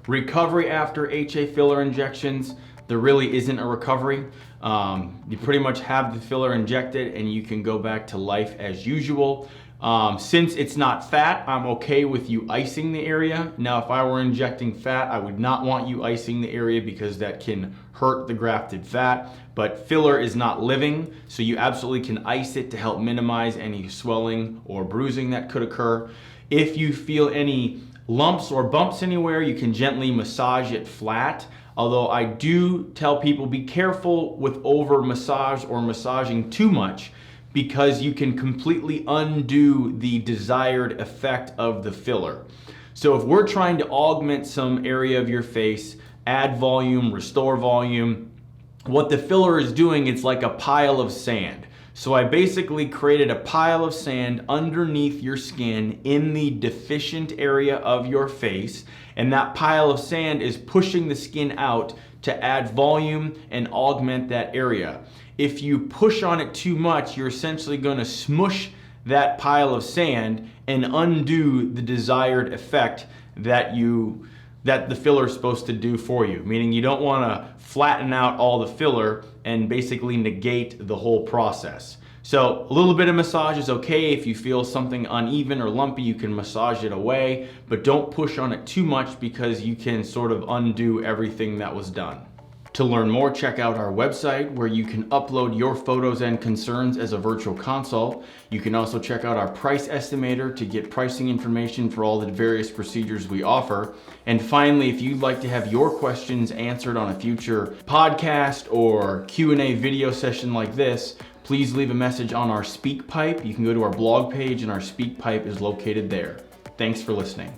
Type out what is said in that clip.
Recovery after HA filler injections, there really isn't a recovery. You pretty much have the filler injected and you can go back to life as usual. Since it's not fat, I'm okay with you icing the area. Now, if I were injecting fat, I would not want you icing the area because that can hurt the grafted fat. But filler is not living, so you absolutely can ice it to help minimize any swelling or bruising that could occur. If you feel any lumps or bumps anywhere, you can gently massage it flat. Although I do tell people be careful with over massage or massaging too much, because you can completely undo the desired effect of the filler. So if we're trying to augment some area of your face, add volume, restore volume, what the filler is doing, it's like a pile of sand. So I basically created a pile of sand underneath your skin in the deficient area of your face, and that pile of sand is pushing the skin out to add volume and augment that area. If you push on it too much, you're essentially going to smush that pile of sand and undo the desired effect that the filler is supposed to do for you. Meaning you don't want to flatten out all the filler and basically negate the whole process. So a little bit of massage is okay. If you feel something uneven or lumpy, you can massage it away, but don't push on it too much because you can sort of undo everything that was done. To learn more, check out our website where you can upload your photos and concerns as a virtual consult. You can also check out our price estimator to get pricing information for all the various procedures we offer. And finally, if you'd like to have your questions answered on a future podcast or Q&A video session like this, please leave a message on our SpeakPipe. You can go to our blog page and our SpeakPipe is located there. Thanks for listening.